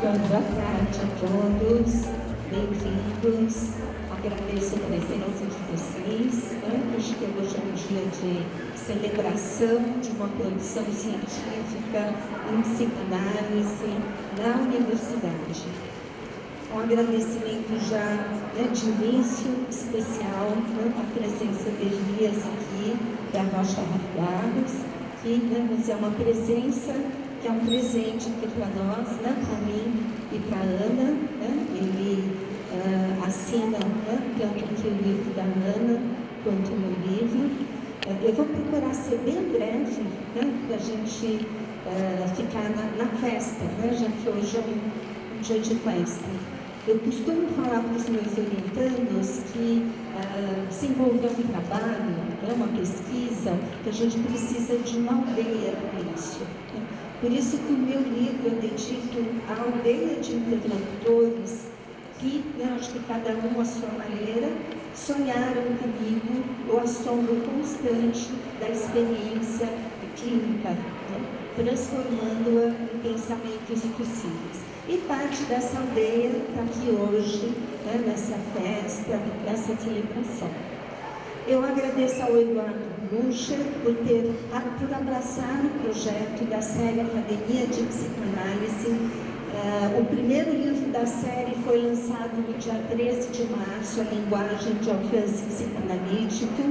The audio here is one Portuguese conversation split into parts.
Boa tarde a todos, bem-vindos. Agradeço a presença de vocês. Acho que hoje é um dia de celebração de uma produção científica em psicanálise na universidade. Um agradecimento já de início especial à presença de Elias aqui, da Rocha Barros, que nos é uma presença que é um presente aqui para nós, para mim e para a Ana. Ele assina tanto aqui o livro da Ana quanto o meu livro. Eu vou procurar ser bem breve, para a gente ficar na festa, já que hoje é um dia de festa. Eu costumo falar para os meus orientandos que desenvolver um trabalho, uma pesquisa, que a gente precisa de uma aldeia para isso. Por isso que o meu livro eu dedico à aldeia de interlocutores que, acho que cada um à sua maneira, sonharam comigo o assombro constante da experiência clínica, transformando-a em pensamentos possíveis. E parte dessa aldeia está aqui hoje, nessa festa, nessa celebração. Eu agradeço ao Eduardo Bucher por abraçar o projeto da série Academia de Psicanálise. O primeiro livro da série foi lançado no dia 13 de março, A Linguagem de Alcance Psicanalítico,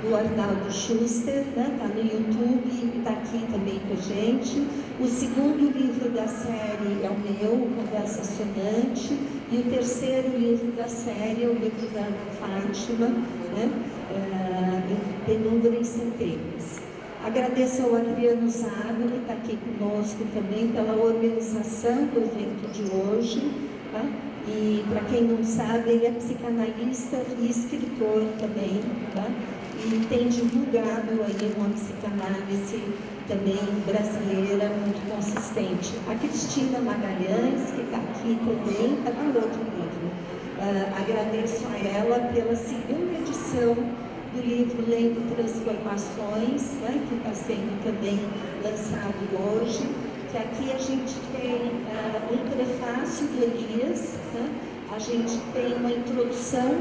do Arnaldo Schuster, está no YouTube e está aqui também com a gente. O segundo livro da série é o meu, Conversa Sonante, e o terceiro livro da série é o livro da Ana Fátima, Penumbra em Centelhas. Agradeço ao Adriano Zago, que está aqui conosco também, pela organização do evento de hoje. E, para quem não sabe, ele é psicanalista e escritor também. E tem divulgado aí uma psicanálise também brasileira muito consistente. A Cristina Magalhães, que está aqui também, está no outro livro. Agradeço a ela pela segunda edição do livro Lendo Transformações, que está sendo também lançado hoje, que aqui a gente tem um prefácio do Elias, a gente tem uma introdução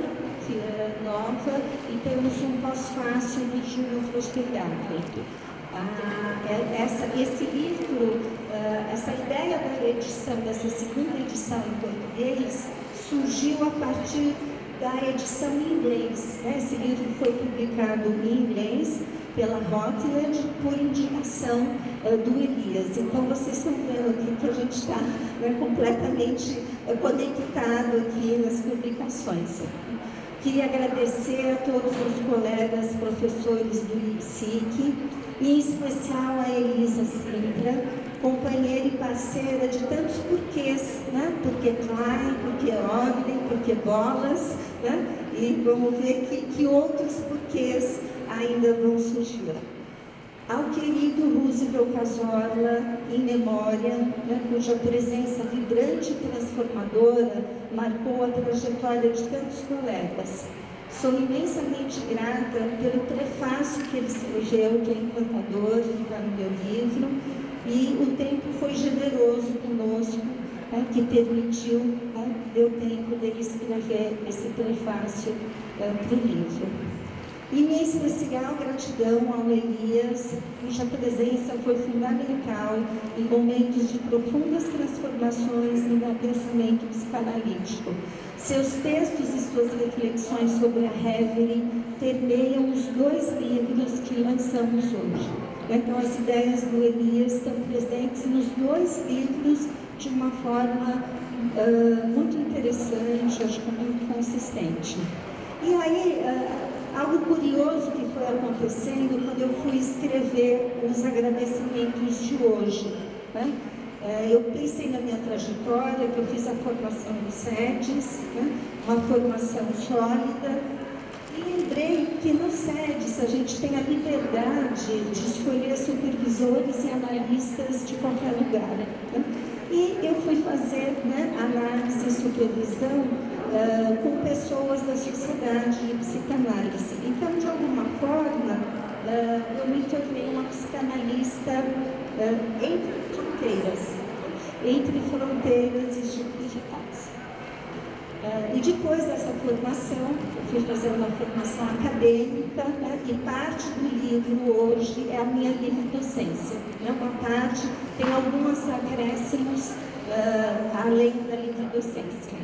que é nova e temos um pós-fácil do Júlio Frostegado. Esse livro, essa ideia da edição, dessa segunda edição em português, surgiu a partir da edição em inglês. Esse livro foi publicado em inglês pela Routledge por indicação do Elias. Então, vocês estão vendo aqui que a gente está completamente conectado aqui nas publicações. Queria agradecer a todos os colegas professores do IPSIC, e em especial a Elisa Sintra, companheira e parceira de tantos porquês, Porque Klein, porque Ogden, porque Bolas, E vamos ver que outros porquês ainda vão surgir. Ao querido Roosevelt Cazorla, em memória, cuja presença vibrante e transformadora marcou a trajetória de tantos colegas. Sou imensamente grata pelo prefácio que ele escreveu, que é encantador, que está no meu livro, e o tempo foi generoso conosco, que permitiu, deu tempo dele escrever esse prefácio para o livro. E minha especial gratidão ao Elias, cuja presença foi fundamental em momentos de profundas transformações no meu pensamento psicanalítico. Seus textos e suas reflexões sobre a Reverie permeiam os dois livros que lançamos hoje. Então, as ideias do Elias estão presentes nos dois livros de uma forma muito interessante, acho que muito consistente. E aí, algo curioso que foi acontecendo quando eu fui escrever os agradecimentos de hoje. Eu pensei na minha trajetória, que eu fiz a formação do SEDES, uma formação sólida, e lembrei que no SEDES a gente tem a liberdade de escolher supervisores e analistas de qualquer lugar. E eu fui fazer análise e supervisão com pessoas da sociedade de psicanálise. Então, de alguma forma, eu me tornei uma psicanalista entre fronteiras. entre fronteiras e estilos vitais. E depois dessa formação, eu fui fazer uma formação acadêmica, né, e parte do livro hoje é a minha livre docência. Né, uma parte tem alguns acréscimos além da livre docência.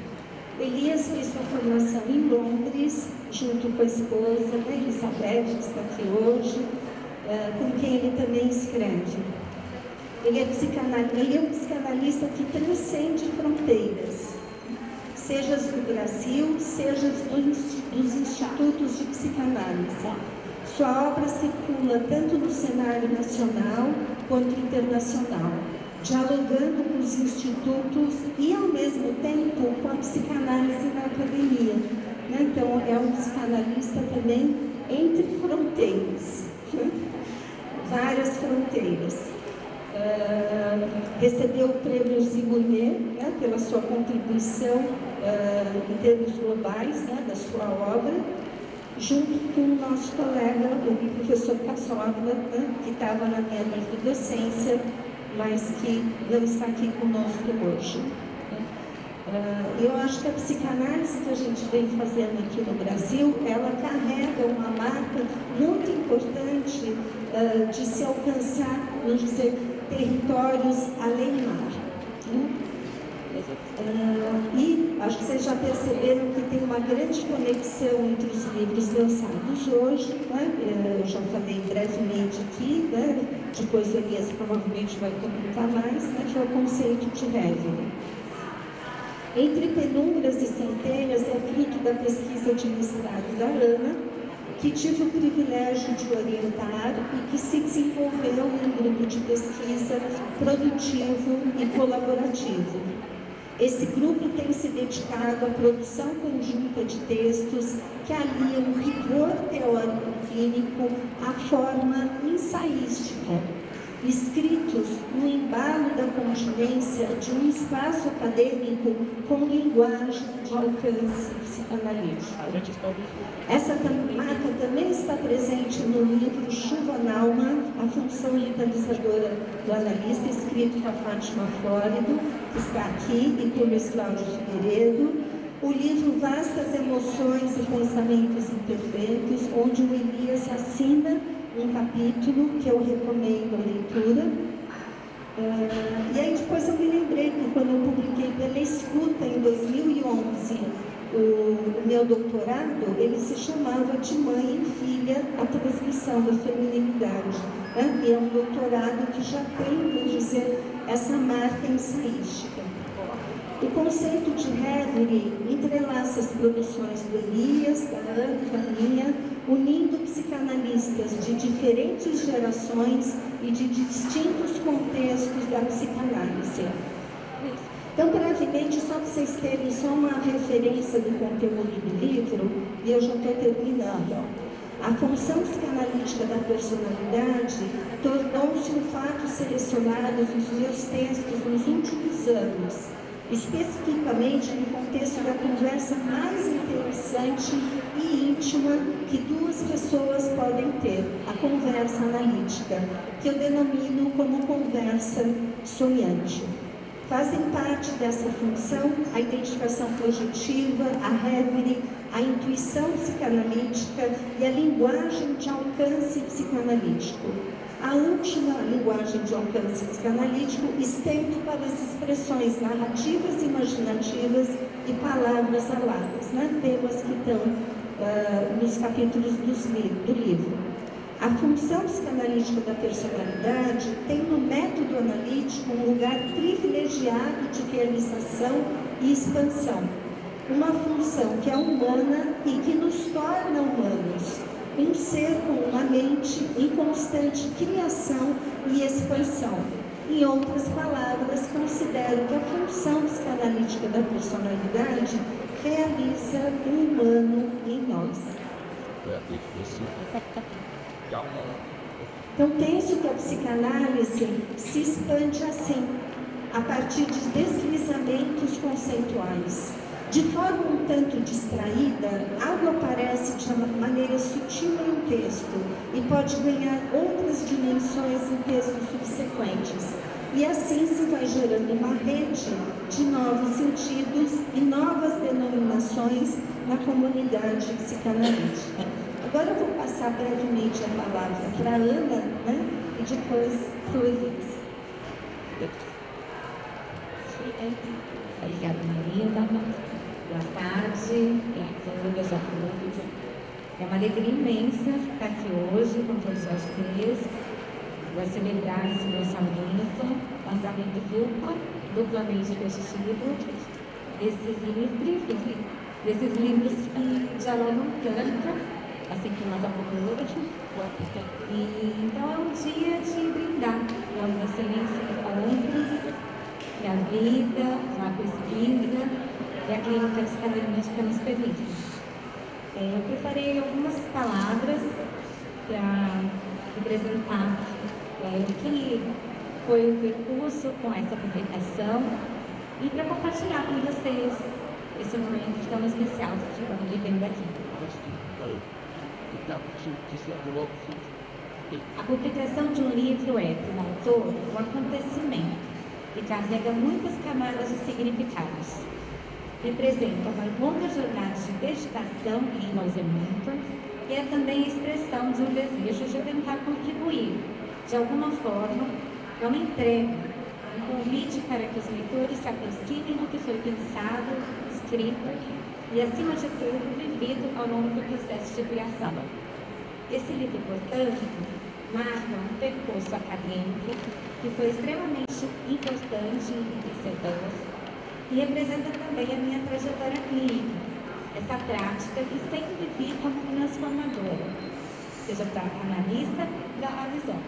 Elias fez sua formação em Londres, junto com a esposa, né, Elizabeth, que está aqui hoje, com quem ele também escreve. Ele é um psicanalista que transcende fronteiras, seja do Brasil, seja dos institutos de psicanálise. Sua obra circula tanto no cenário nacional quanto internacional, dialogando com os institutos e, ao mesmo tempo, com a psicanálise na academia. Então, é um psicanalista também entre fronteiras, várias fronteiras. Recebeu o prêmio Zygmunt, né, pela sua contribuição em termos globais, né, da sua obra, junto com o nosso colega, o professor Caçova, né, que estava na minha livre docência, mas que não está aqui conosco hoje. Eu acho que a psicanálise que a gente vem fazendo aqui no Brasil, ela carrega uma marca muito importante de se alcançar, vamos dizer, territórios além mar. E acho que vocês já perceberam que tem uma grande conexão entre os livros lançados hoje, né? Eu já falei brevemente aqui, né? Depois o Elias provavelmente vai comentar mais, né? Que é o conceito de Reverie. Entre penumbras e centelhas é fruto da pesquisa de mestrado da Ana, que tive o privilégio de orientar e que se desenvolveu em um grupo de pesquisa produtivo e colaborativo. Esse grupo tem se dedicado à produção conjunta de textos que aliam o rigor teórico clínico à forma ensaística, escritos no embalo da continência de um espaço acadêmico com linguagem de alcance psicanalítico. Essa marca também está presente no livro Chuva Naumann, A Função Vitalizadora do Analista, escrito por Fátima Flórido, que está aqui, e por Luiz Cláudio Figueiredo. O livro Vastas Emoções e Pensamentos Imperfeitos, onde o Elias assina um capítulo que eu recomendo a leitura. E aí depois eu me lembrei que quando eu publiquei pela Escuta em 2011 o meu doutorado, ele se chamava De Mãe e Filha, a Transmissão da Feminilidade. E é um doutorado que já tem, vamos dizer, essa marca ensaística. O conceito de Reverie entrelaça as produções do Elias, da Ana e da minha, unindo psicanalistas de diferentes gerações e de distintos contextos da psicanálise. Então, brevemente, só para vocês terem só uma referência do conteúdo do livro, e eu já estou terminando. A função psicanalítica da personalidade tornou-se um fato selecionado nos meus textos nos últimos anos, especificamente no contexto da conversa mais interessante e íntima que duas pessoas podem ter, a conversa analítica, que eu denomino como conversa sonhante. Fazem parte dessa função a identificação projetiva, a Reverie, a intuição psicanalítica e a linguagem de alcance psicanalítico. A última linguagem de alcance psicanalítico estende para as expressões narrativas imaginativas e palavras aladas, né? Temas que estão nos capítulos do livro. A função psicanalítica da personalidade tem no método analítico um lugar privilegiado de realização e expansão. Uma função que é humana e que nos torna humanos. Um ser com uma mente em constante criação e expansão. Em outras palavras, considero que a função psicanalítica da personalidade realiza o humano em nós. Então, penso que a psicanálise se expande assim, a partir de deslizamentos conceituais. De forma um tanto distraída, algo aparece de maneira sutil em um texto e pode ganhar outras dimensões em textos subsequentes. E assim se vai gerando uma rede de novos sentidos e novas denominações na comunidade psicanalítica. Agora eu vou passar brevemente a palavra para a Ana, né? E depois para o Elias. Obrigada, Marina. Boa tarde a todas, a todos. É uma alegria imensa estar aqui hoje com todos vocês. Vou celebrar esse lançamento duplamente assistido desses livros que dialogam tanto, assim como as apocalypse. Então é um dia de brindar com as excelências encontros, e a vida, a pesquisa e a clínica psicanalítica nos permite. Eu preparei algumas palavras para representar o que foi o percurso com essa publicação e para compartilhar com vocês esse momento tão especial que estamos vivendo aqui. A publicação de um livro é, para o autor, um acontecimento que carrega muitas camadas de significados. Representa uma longa jornada de dedicação e envolvimento e é também a expressão de um desejo de tentar contribuir, de alguma forma, a uma entrega, um convite para que os leitores se aproximem do que foi pensado, escrito e, acima de tudo, vivido ao longo do processo de criação. Esse livro, portanto, marca um percurso acadêmico que foi extremamente importante e enriquecedor e representa também a minha trajetória clínica, essa prática que sempre vi como transformadora, seja para analista da analisão.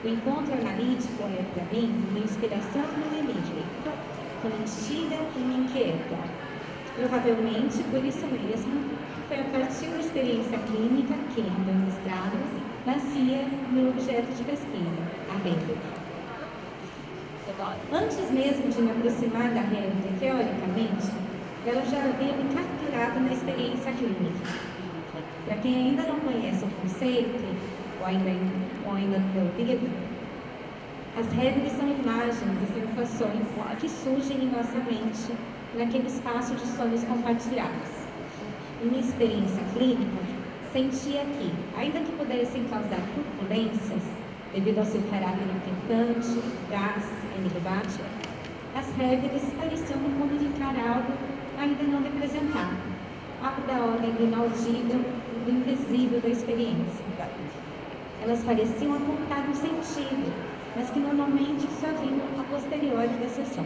O encontro analítico é, para mim, uma inspiração que me limite, que me instiga e me inquieta. Provavelmente, por isso mesmo, foi a partir da experiência clínica que, no meu mestrado, nascia o meu objeto de pesquisa, a rede. Antes mesmo de me aproximar da rede teoricamente, ela já havia me capturado na experiência clínica. Para quem ainda não conhece o conceito, ou ainda não ouvido, as redes são imagens e sensações que surgem em nossa mente naquele espaço de sonhos compartilhados. Em minha experiência clínica, sentia que, ainda que pudessem causar turbulências, devido ao seu caráter inquietante, gás e enigmático, as redes pareciam me comunicar algo ainda não representado, algo da ordem do inaudível e do invisível da experiência. Elas pareciam apontar um sentido, mas que normalmente só vinham a posteriori da sessão.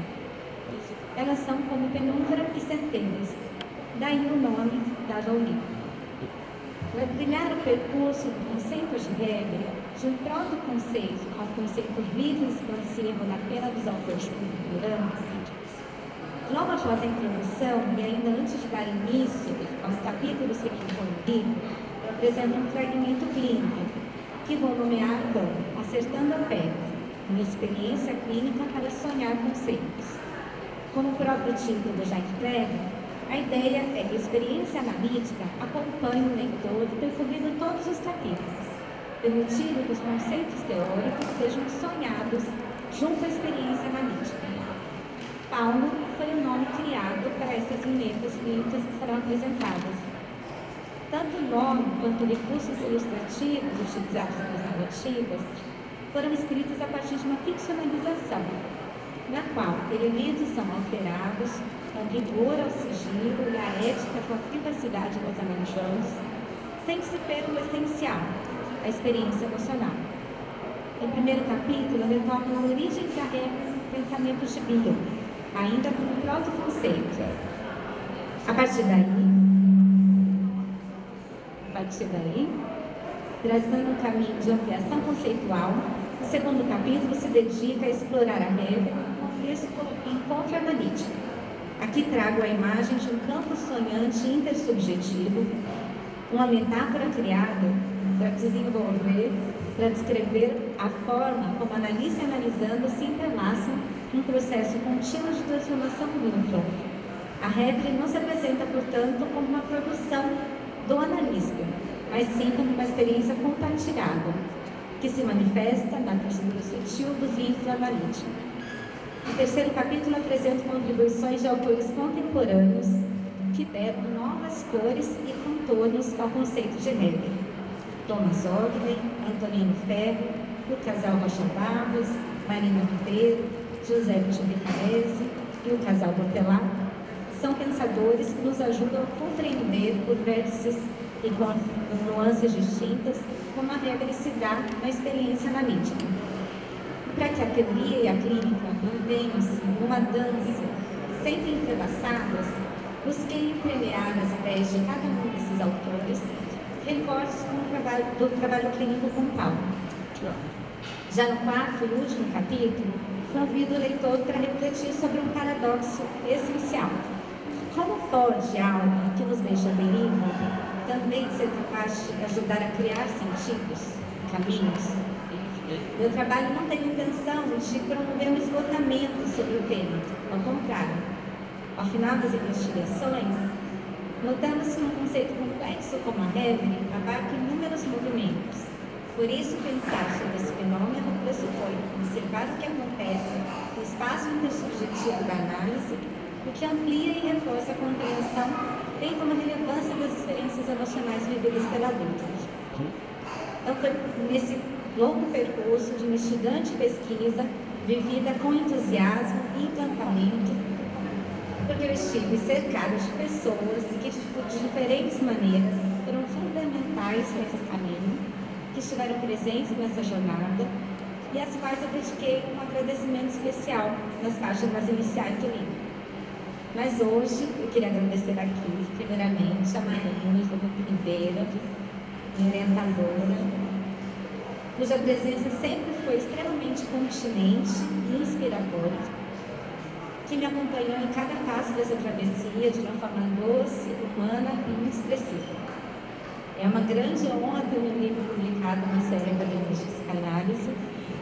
Elas são como penumbra e centelhas, daí o nome dado ao livro. Para trilhar o percurso do conceito de regra, de um próprio conceito ao conceito vivo e expansivo na pena dos autores contemporâneos, logo após a introdução e ainda antes de dar início aos capítulos que compõem o livro, eu apresento um fragmento clínico, que vou nomear como Acertando a Pedra, uma experiência clínica para sonhar conceitos. Como o próprio título já entrega, a ideia é que a experiência analítica acompanhe o leitor percorrendo todos os capítulos, permitindo que os conceitos teóricos sejam sonhados junto à experiência analítica. Paulo foi o nome criado para essas vinhetas clínicas que serão apresentadas. Tanto o nome quanto recursos ilustrativos utilizados nas narrativas foram escritos a partir de uma ficcionalização, na qual elementos são alterados com rigor ao sigilo e à ética com a privacidade dos analistas, sem se perder o essencial, a experiência emocional. No primeiro capítulo, eu retorno as origens da regra do pensamento de Bill, ainda como o próprio conceito. A partir daí, traçando um caminho de ampliação conceitual, o segundo capítulo se dedica a explorar a regra e o encontro analítico. Aqui trago a imagem de um campo sonhante intersubjetivo, uma metáfora criada para desenvolver, para descrever a forma como analista e analisando se interlaçam num processo contínuo de transformação mútua. A regra não se apresenta, portanto, como uma produção do analista, mas sim como uma experiência compartilhada. que se manifesta na procedura sutil do vínculo analítico. O terceiro capítulo apresenta contribuições de autores contemporâneos que deram novas cores e contornos ao conceito de Hegel. Thomas Ogden, Antonino Ferro, o casal Rocha Barros, Marina Monteiro, José Pichovicarese e o casal Bortelato são pensadores que nos ajudam a compreender por vértices e com nuances distintas como a Hegel se dá na experiência analítica. Para que a teoria e a clínica mantenham-se numa dança sempre entrelaçadas, busquei entremear as ideias de cada um desses autores, recortes do trabalho clínico com Paulo. Já no quarto e último capítulo, convido o leitor para refletir sobre um paradoxo essencial. Como pode algo que nos deixa à deriva também ser capaz de ajudar a criar sentidos, caminhos? Meu trabalho não tem intenção de promover um esgotamento sobre o tema, ao contrário. Ao final das investigações, notamos que um conceito complexo como a Hegel abarca inúmeros movimentos. Por isso, pensar sobre esse fenômeno pressupõe observar o que acontece no espaço intersubjetivo da análise, o que amplia e reforça a compreensão, bem como a relevância das experiências emocionais vividas pela adulta. Então, foi nesse longo percurso de instigante pesquisa, vivida com entusiasmo e encantamento, porque eu estive cercado de pessoas que, de diferentes maneiras, foram fundamentais nesse caminho, que estiveram presentes nessa jornada e às quais eu dediquei um agradecimento especial nas páginas iniciais do livro. Mas hoje eu queria agradecer aqui, primeiramente, a Marina Ribeiro, minha orientadora, cuja presença sempre foi extremamente continente e inspiradora, que me acompanhou em cada passo dessa travessia de uma forma doce, humana e expressiva. É uma grande honra ter um livro publicado na série Academia de Psicanálise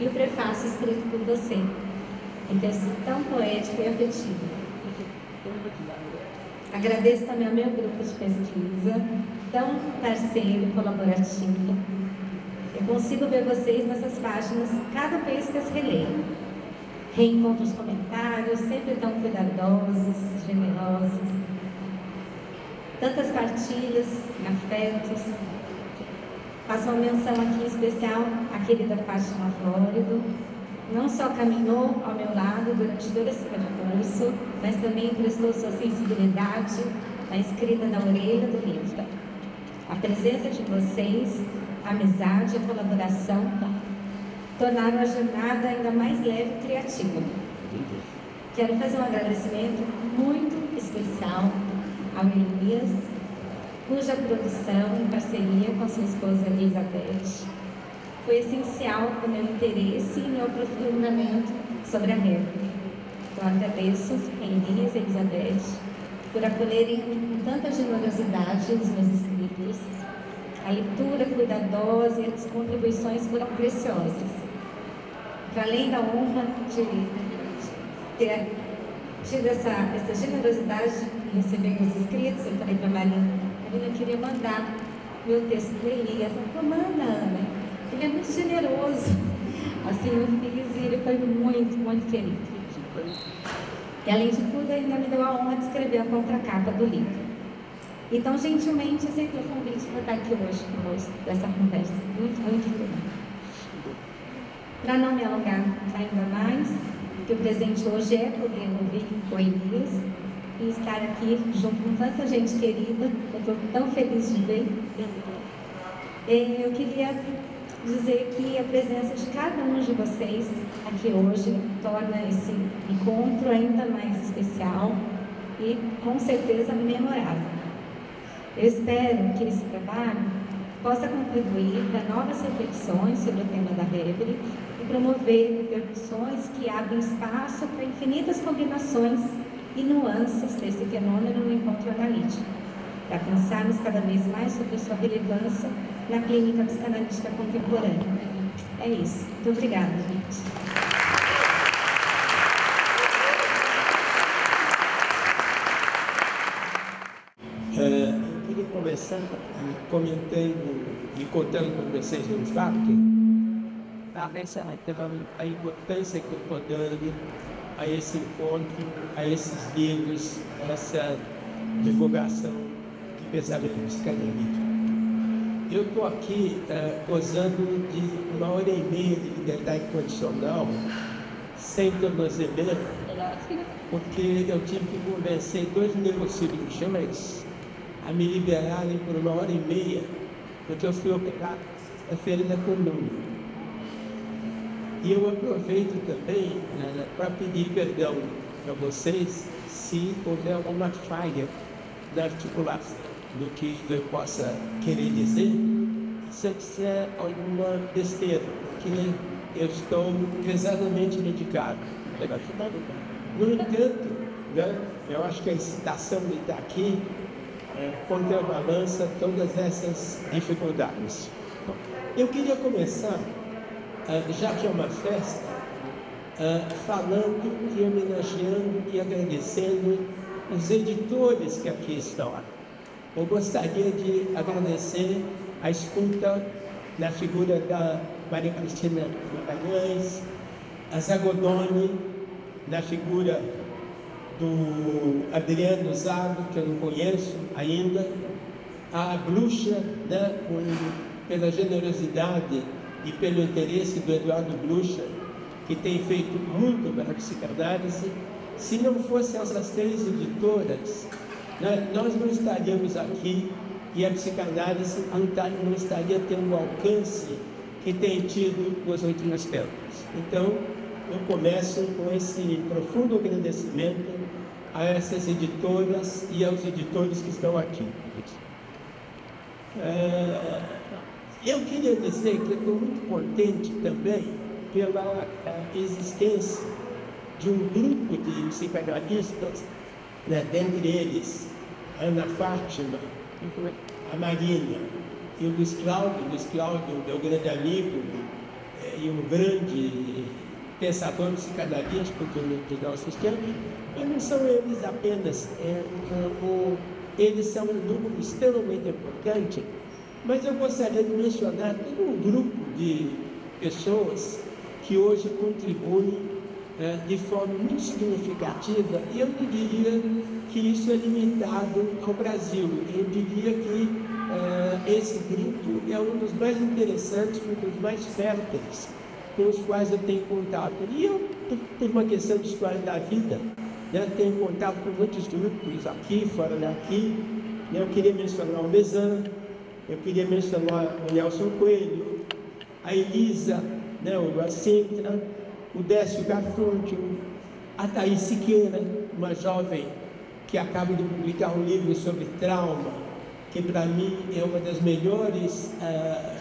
e o prefácio escrito por você, um texto tão poético e afetivo. Agradeço também ao meu grupo de pesquisa, tão parceiro e colaborativo. Eu consigo ver vocês nessas páginas cada vez que as releio. Reencontro os comentários, sempre tão cuidadosos, generosos. Tantas partilhas, afetos. Faço uma menção aqui especial à querida Fátima Flórido. Não só caminhou ao meu lado durante todo esse percurso, mas também prestou sua sensibilidade na escrita da orelha do livro. A presença de vocês, a amizade e a colaboração tornaram a jornada ainda mais leve e criativa. Quero fazer um agradecimento muito especial ao Elias, cuja produção em parceria com sua esposa Elizabeth foi essencial para o meu interesse e meu aprofundamento sobre a Hegel. Então, agradeço a Elias e a Elizabeth por acolherem com tanta generosidade os meus escritos. A leitura cuidadosa e as contribuições foram preciosas. Para além da honra de ter tido essa generosidade de receber meus escritos, eu falei para a Marina, eu queria mandar meu texto para Elias. Ela falou, manda, Ana. Ele é muito generoso. Assim eu fiz e ele foi muito, muito querido. E além de tudo, ainda me deu a honra de escrever a contracapa do livro. Então, gentilmente, aceitou o convite para estar aqui hoje conosco, dessa conversa. Muito, muito importante. Para não me alongar ainda mais, que o presente hoje é poder ouvir o Elias e estar aqui junto com tanta gente querida. Eu estou tão feliz de ver. Eu queria dizer que a presença de cada um de vocês aqui hoje torna esse encontro ainda mais especial e, com certeza, memorável. Eu espero que esse trabalho possa contribuir para novas reflexões sobre o tema da Hegel e promover repercussões que abrem espaço para infinitas combinações e nuances desse fenômeno no encontro analítico, para pensarmos cada vez mais sobre a sua relevância na clínica psicanalítica contemporânea. É isso. Muito obrigada, gente. Eu queria começar comentando e contando para vocês um fato a importância que eu estou dando a esse encontro, a esses livros, a essa divulgação de pensamento psicanalítico. Eu estou aqui gozando de 1h30 de liberdade condicional, sem tornozeleira, porque eu tive que convencer 2 neurocirurgiões a me liberarem por 1h30, porque eu fui operado na sexta-feira da coluna. E eu aproveito também para pedir perdão para vocês se houver alguma falha na articulação do que eu possa querer dizer, se eu disser alguma besteira, porque eu estou pesadamente dedicado. No entanto, eu acho que a excitação de estar aqui contrabalança todas essas dificuldades. Eu queria começar, já que é uma festa, falando e homenageando e agradecendo os editores que aqui estão. Eu gostaria de agradecer a escuta na figura da Maria Cristina Magalhães, a Zagodoni, na figura do Adriano Zago, que eu não conheço ainda, a Bruxa, pela generosidade e pelo interesse do Eduardo Bruxa, que tem feito muito para a psicanálise. Se não fossem essas 3 editoras, nós não estaríamos aqui e a psicanálise não estaria tendo o alcance que tem tido nos últimos tempos. Então, eu começo com esse profundo agradecimento a essas editoras e aos editores que estão aqui. Eu queria dizer que eu estou muito contente também pela existência de um grupo de psicanalistas, dentre eles a Ana Fátima, a Marina e o Luiz Cláudio. Luiz Cláudio, meu grande amigo e um grande pensador psicanalítico do nosso tempo. E não são eles apenas, eles são um número extremamente importante, mas eu gostaria de mencionar todo um grupo de pessoas que hoje contribuem de forma muito significativa, e eu não diria que isso é limitado ao Brasil. Eu diria que esse grupo é um dos mais interessantes, um dos mais férteis com os quais eu tenho contato. E eu, por uma questão de história da vida, tenho contato com muitos grupos aqui, fora daqui. Eu queria mencionar o Mesan, eu queria mencionar o Nelson Coelho, a Elisa, o Sintra, o Décio Garfunkel, a Thaís Siqueira, uma jovem que acaba de publicar um livro sobre trauma, que para mim é uma das melhores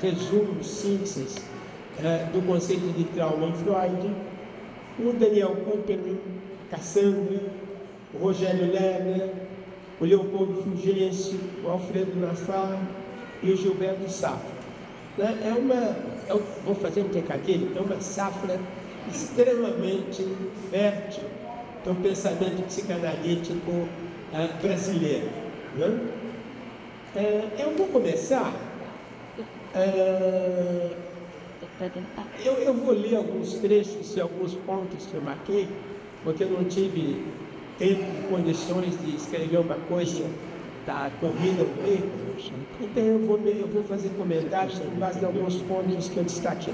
resumos, sínteses do conceito de trauma em Freud, o Daniel Kupperman, Cassandra, o Rogério Lerner, o Leopoldo Fulgêncio, o Alfredo Nassar e o Gilberto Safra. Eu vou fazer um trocadilho, é uma safra extremamente fértil do pensamento psicanalítico brasileiro. Eu vou começar. Eu vou ler alguns trechos e alguns pontos que eu marquei, porque eu não tive tempo e condições de escrever uma coisa da corrida no meio. Então eu vou fazer comentários com base em alguns pontos que eu destaquei.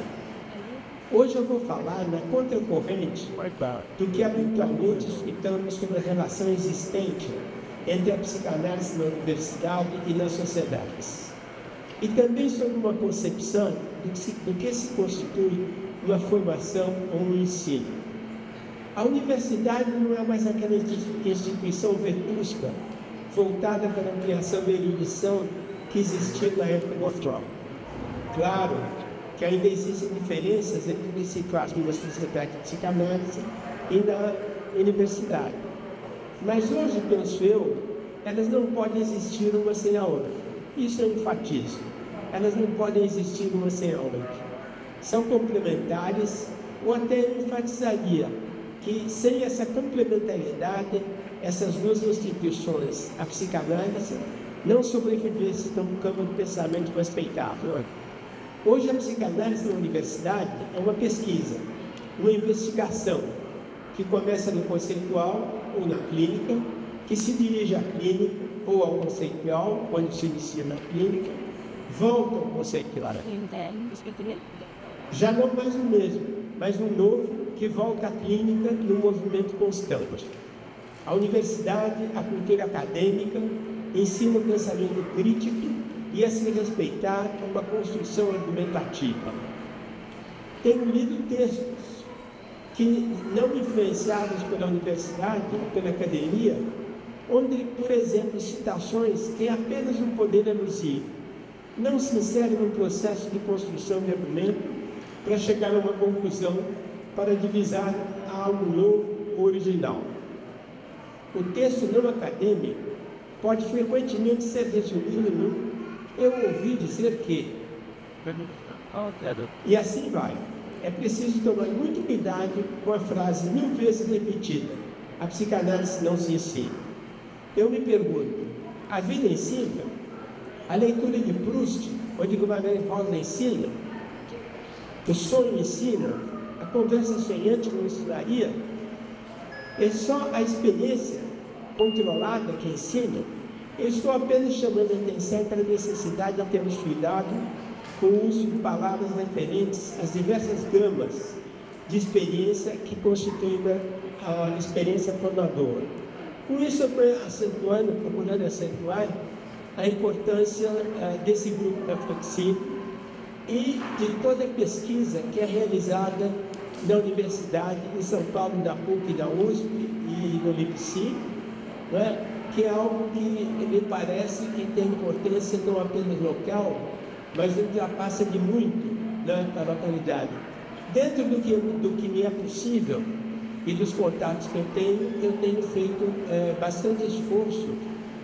Hoje eu vou falar na contracorrente do que habitualmente escutamos sobre a relação existente entre a psicanálise na universidade e nas sociedades. E também sobre uma concepção do que se constitui uma formação ou um ensino. A universidade não é mais aquela instituição vetusca voltada para a ampliação da erudição que existia na época do atual. Claro que ainda existem diferenças entre o que se faz numa sociedade de psicanálise e na universidade. Mas hoje, penso eu, elas não podem existir uma sem a outra. Isso eu enfatizo. Elas não podem existir uma sem a outra. São complementares, ou até eu enfatizaria que sem essa complementariedade, essas duas instituições, a psicanálise, não sobrevivessem no campo do pensamento respeitável. Hoje, a psicanálise na universidade é uma pesquisa, uma investigação, que começa no conceitual ou na clínica, que se dirige à clínica ou ao conceitual, quando se inicia na clínica, volta ao conceitual. Já não mais o mesmo, mas um novo que volta à clínica num movimento constante. A universidade, a cultura acadêmica, ensina o pensamento crítico e a se respeitar uma construção argumentativa. Tenho lido textos que, não influenciados pela universidade ou pela academia, onde, por exemplo, citações têm apenas um poder elusivo, não se inserem num processo de construção de argumento para chegar a uma conclusão, para divisar algo novo ou original. O texto não acadêmico pode frequentemente ser resumido no "eu ouvi dizer que", e assim vai. É preciso tomar muito cuidado com a frase 1000 vezes repetida: a psicanálise não se ensina. Eu me pergunto, a vida ensina? A leitura de Proust ou de Guimarães Rosa ensina? O sonho ensina? A conversa sonhante não ensinaria? É só a experiência controlada que ensina? Eu estou apenas chamando a atenção para a necessidade de termos cuidado com o uso de palavras referentes às diversas gamas de experiência que constituem a experiência formadora. Com isso, eu estou procurando acentuar a importância desse grupo reflexivo e de toda a pesquisa que é realizada na Universidade de São Paulo, da PUC, da USP e no LIPSI, né? Que é algo que me parece que tem importância não apenas local, mas ultrapassa de muito, né, a localidade. Dentro do que me é possível e dos contatos que eu tenho feito bastante esforço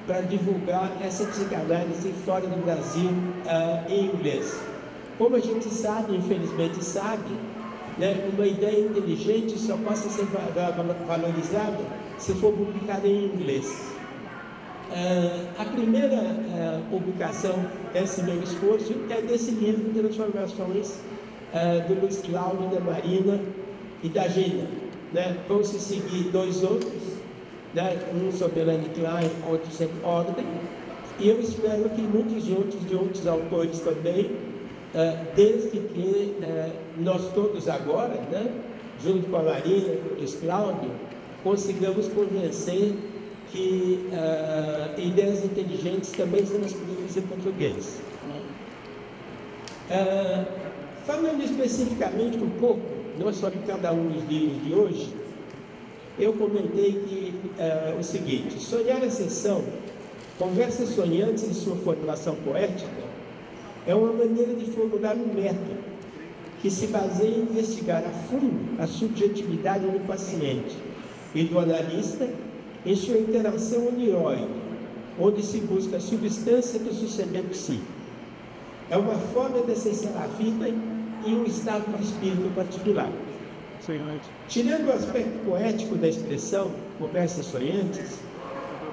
para divulgar essa psicanálise fora do Brasil em inglês. Como a gente sabe, infelizmente sabe, né, uma ideia inteligente só pode ser valorizada se for publicada em inglês. A primeira publicação desse meu esforço é desse livro de transformações do Luiz Cláudio, da Marina e da Gina, né? Vão se seguir 2 outros, né? Um sobre Elaine Klein, outro sobre Ordem, e eu espero que muitos outros de outros autores também, desde que nós todos agora, né, junto com a Marina e com o Luiz Cláudio, consigamos convencer que ideias inteligentes também são escritas em português. Falando especificamente um pouco, não só de cada um dos livros de hoje, eu comentei que o seguinte: Sonhar a Sessão, Conversas Sonhantes em sua formulação poética, é uma maneira de formular um método que se baseia em investigar a fundo a subjetividade do paciente e do analista em sua interação oneiroide, onde se busca a substância do suceder psíquico. É uma forma de acessar a vida em um estado de espírito particular. Tirando o aspecto poético da expressão Conversas Sonhantes,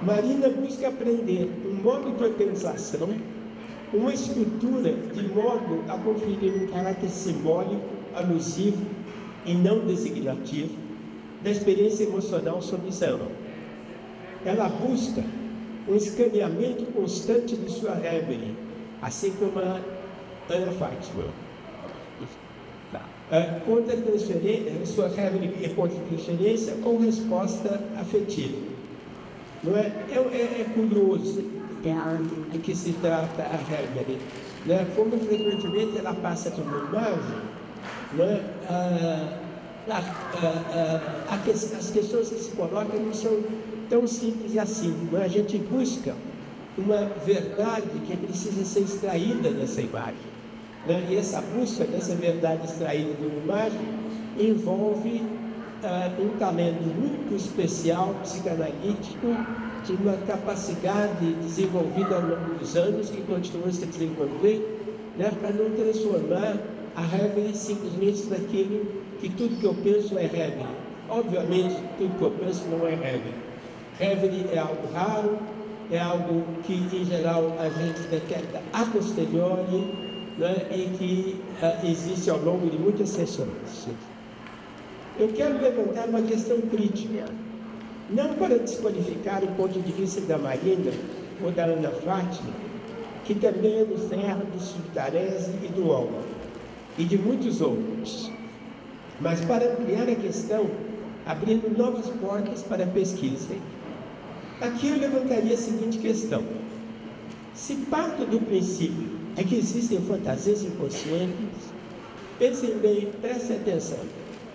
Marina busca aprender um modo de organização, uma estrutura de modo a conferir um caráter simbólico, alusivo e não designativo da experiência emocional sob zelo. Ela busca um escaneamento constante de sua reverie, assim como a Anna Faxman. Contra sua reverie é contra transferência ou resposta afetiva. Não é? É curioso de que se trata a reverie, né? Como frequentemente ela passa por uma imagem, né? As questões que se colocam não são tão simples assim, mas a gente busca uma verdade que precisa ser extraída dessa imagem, né? E essa busca dessa verdade extraída de uma imagem envolve um talento muito especial, psicanalítico, de uma capacidade desenvolvida ao longo dos anos, que continua a se desenvolver, né? Para não transformar a reverie simplesmente naquilo que tudo que eu penso é reverie. Obviamente, tudo que eu penso não é reverie. Reverie é algo raro, é algo que, em geral, a gente detecta a posteriori, né, e que existe ao longo de muitas sessões. Eu quero levantar uma questão crítica, não para desqualificar o ponto de vista da Marina ou da Ana Fátima, que também é do Serra, do Subtarese e do Olga, e de muitos outros, mas para ampliar a questão, abrindo novas portas para a pesquisa. Aqui eu levantaria a seguinte questão: se parto do princípio é que existem fantasias inconscientes, pensem bem, prestem atenção.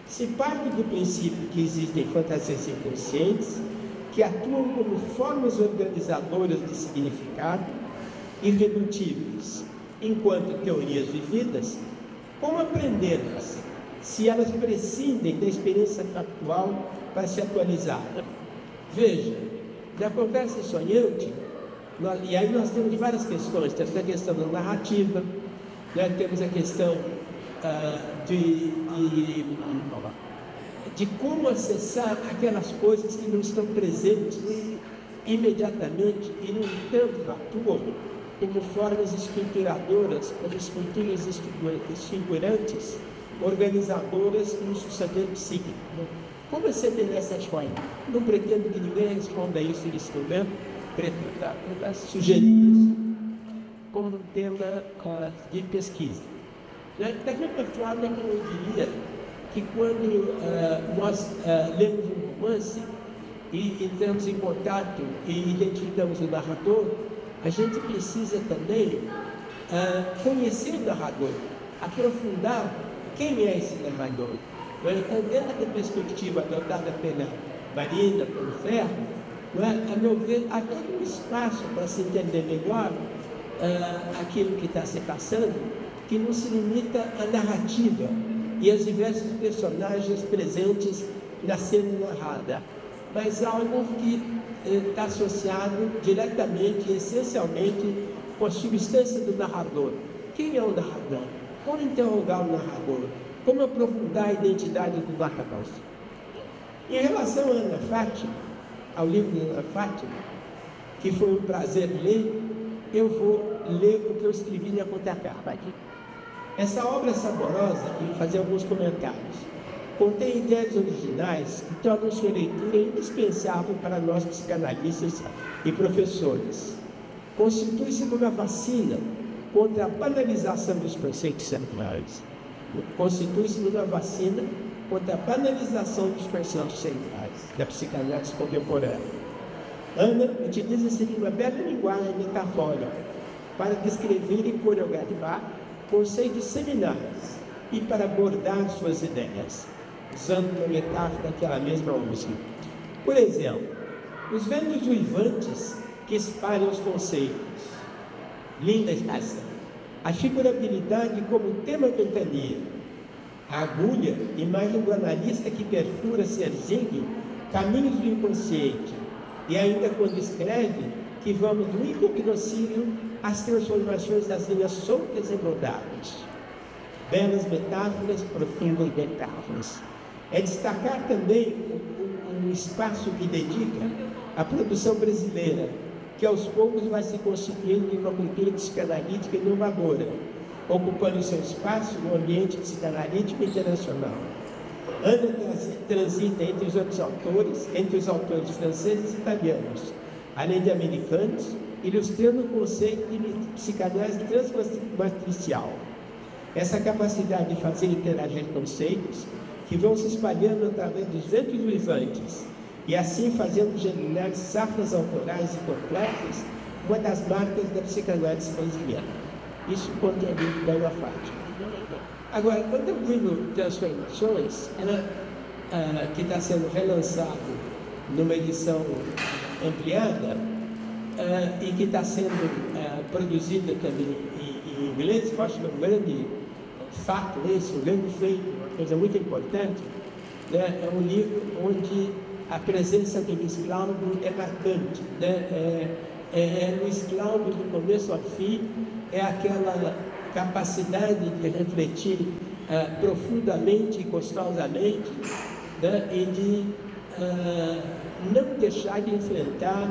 Se parto do princípio que existem fantasias inconscientes, que atuam como formas organizadoras de significado, irredutíveis, enquanto teorias vividas, como aprendê-las, se elas prescindem da experiência factual para se atualizar? Veja, na conversa sonhante, e aí nós temos várias questões. Temos a questão da narrativa, né? Temos a questão de como acessar aquelas coisas que não estão presentes imediatamente e, no entanto, atuam como formas estruturadoras, como estruturas estruturantes, organizadoras no suceder psíquico. Como aceder nessas formas? Não pretendo que ninguém responda isso nesse momento, pretendo sugerir isso como um tema de pesquisa. Da mesma forma que eu diria que quando nós lemos um romance e entramos em contato e identificamos o narrador, a gente precisa também conhecer o narrador, aprofundar quem é esse narrador. Então, dentro da perspectiva adotada pela Marina, pelo Ferro, a meu ver, há todo um espaço para se entender melhor aquilo que está se passando, que não se limita à narrativa e aos diversos personagens presentes na cena narrada, mas algo que está associado diretamente e essencialmente com a substância do narrador. Quem é o narrador? Como interrogar o narrador? Como aprofundar a identidade do narrador? Em relação a Ana Fátima, ao livro de Ana Fátima, que foi um prazer ler, eu vou ler o que eu escrevi na contracapa. Essa obra saborosa, e vou fazer alguns comentários, contém ideias originais que tornam sua leitura indispensável para nós psicanalistas e professores. Constitui-se uma vacina contra a banalização dos conceitos centrais. Constitui-se uma vacina contra a banalização dos conceitos centrais da psicanálise contemporânea. Ana utiliza-se de uma bela linguagem metafórica para descrever e coreografar conceitos seminares e para abordar suas ideias, usando uma metáfora que ela mesma usa. Por exemplo, os ventos uivantes que espalham os conceitos. Linda estação. A figurabilidade como tema ventania. A agulha, imagem do analista que perfura, se ergue, caminhos do inconsciente. E ainda quando escreve, que vamos do incognoscível às transformações das linhas soltas e rodadas. Belas metáforas, profundas metáforas. É destacar também um espaço que dedica à produção brasileira, que aos poucos vai se constituindo em uma cultura psicanalítica inovadora, ocupando seu espaço no ambiente psicanalítico internacional. Ana transita entre os outros autores, entre os autores franceses e italianos, além de americanos, ilustrando o conceito de psicanálise transmatricial. Essa capacidade de fazer interagir conceitos que vão se espalhando através dos ventos uivantes e assim fazendo germinar safras autorais e complexas, uma das marcas da psicanálise brasileira. Isso conta a livro da Ana Fátima. Agora, quando eu livro Transformações, que está sendo relançado numa edição ampliada e que está sendo produzida também em inglês, eu acho que é um grande fato esse, um grande feito, uma coisa muito importante, né? É um livro onde a presença do Luiz Cláudio é marcante, né? Luiz Cláudio, do começo ao fim, é aquela capacidade de refletir profundamente e gostosamente, né? E de não deixar de enfrentar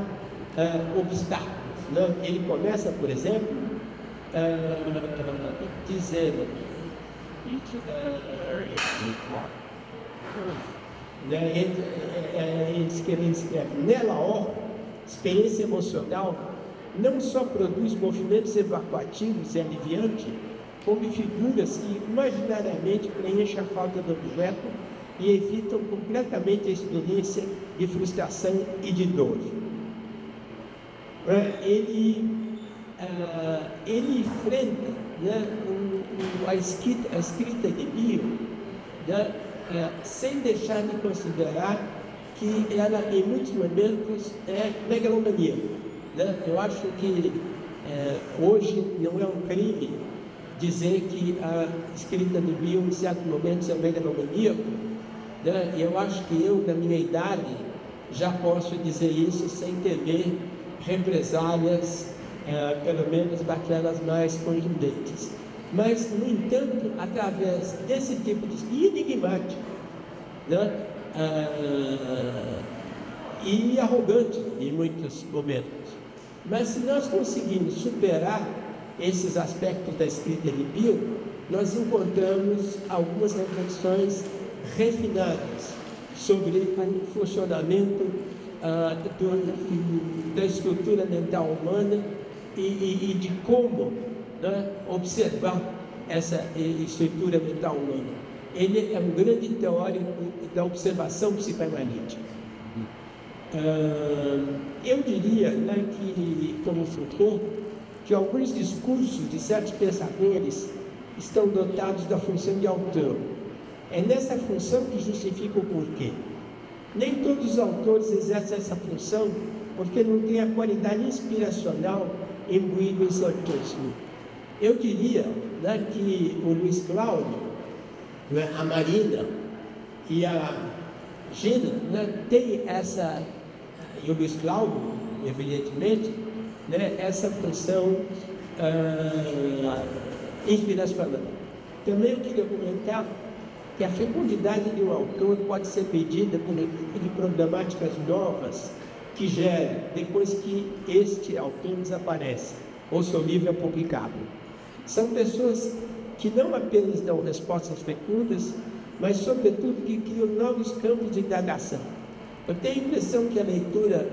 obstáculos. Né? Ele começa, por exemplo, dizendo eles escrevem nela, ó, experiência emocional não só produz movimentos evacuativos e aliviantes, como figuras que imaginariamente preenchem a falta do objeto e evitam completamente a experiência de frustração e de dor. Ele enfrenta, né, a escrita de Bion, né, sem deixar de considerar que ela, em muitos momentos, é megalomaníaca. Né? Eu acho que hoje não é um crime dizer que a escrita de Bion, em certos momentos, é megalomaníaca. Né? Eu acho que eu, na minha idade, já posso dizer isso sem temer represálias, pelo menos daquelas mais contundentes. Mas, no entanto, através desse tipo de enigmático, né, e arrogante em muitos momentos. Mas se nós conseguirmos superar esses aspectos da escrita de Bion, nós encontramos algumas reflexões refinadas sobre o funcionamento da estrutura mental humana e de como, né, observar essa estrutura mental humana. Ele é um grande teórico da observação psicanalítica. Eu diria, né, que, como Foucault, que alguns discursos de certos pensadores estão dotados da função de autor. É nessa função que justifica o porquê. Nem todos os autores exercem essa função porque não têm a qualidade inspiracional imbuída em seu texto. Eu diria, né, que o Luiz Cláudio, né, a Marina e a Gina, né, tem essa, e o Luiz Cláudio, evidentemente, né, essa função inspiracional. Também eu queria comentar que a fecundidade de um autor pode ser medida por de problemáticas novas que gera depois que este autor desaparece ou seu livro é publicado. São pessoas que não apenas dão respostas fecundas, mas sobretudo que criam novos campos de indagação. Eu tenho a impressão que a leitura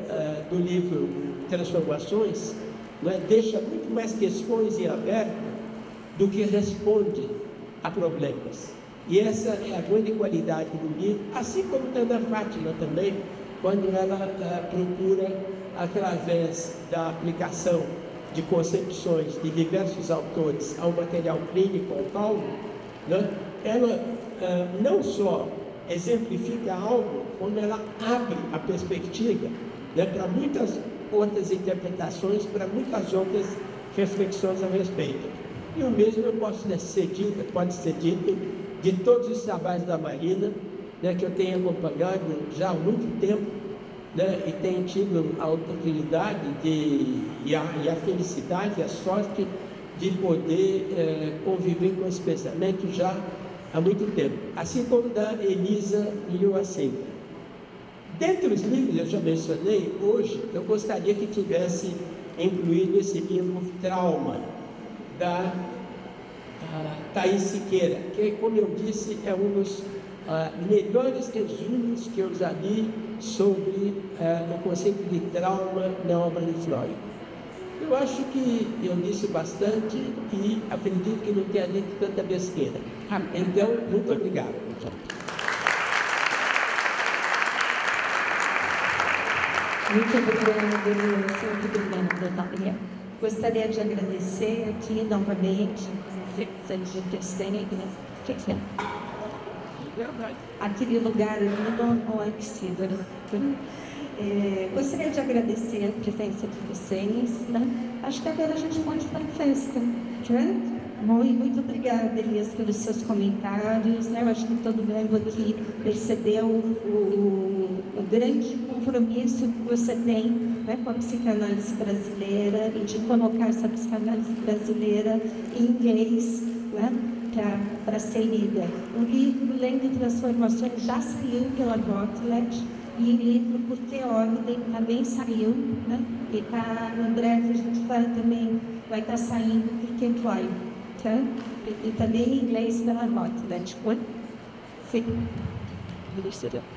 do livro Transformações, né, deixa muito mais questões em aberto do que responde a problemas. E essa é a grande qualidade do livro, assim como da Ana Fátima também, quando ela procura, através da aplicação de concepções de diversos autores ao material clínico, ao Paulo, né, ela não só exemplifica algo, como ela abre a perspectiva, né, para muitas outras interpretações, para muitas outras reflexões a respeito. E o mesmo pode ser dito de todos os trabalhos da Marina, né, que eu tenho acompanhado já há muito tempo, né, e tenho tido a oportunidade e a felicidade, a sorte de poder conviver com esse pensamento já há muito tempo, assim como da Elisa Lioacena. Dentre os livros que eu já mencionei, hoje eu gostaria que tivesse incluído esse livro Trauma, da Thaís Siqueira, que, como eu disse, é um dos melhores resumos que eu já li sobre o conceito de trauma na obra de Freud. Eu acho que eu disse bastante e acredito que não tenha dito tanta besteira. Então, muito obrigado. Muito obrigada, Maria. Gostaria de agradecer aqui novamente aquele lugar não é possível. Gostaria de agradecer a presença de vocês. Né? Acho que agora a gente pode estar em festa. Né? Muito obrigada, Elias, pelos seus comentários. Né? Eu acho que todo mundo aqui percebeu o grande compromisso que você tem, né, com a psicanálise brasileira e de colocar essa psicanálise brasileira em inglês, né, para ser lida. O livro Lendo e Transformações já saiu pela Gotlet e o livro por Theoden também saiu, né, e em breve a gente vai também vai estar saindo Pick and Fly, tá? E também em inglês pela Routledge. Sim.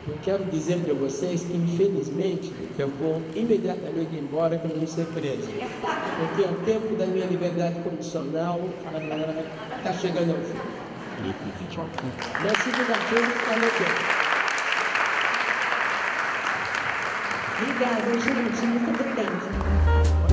Eu quero dizer para vocês que, infelizmente, eu vou imediatamente embora para não ser preso. Porque o tempo da minha liberdade condicional está chegando ao fim. Na segunda-feira está no tempo. Obrigada, gente. Muito obrigada.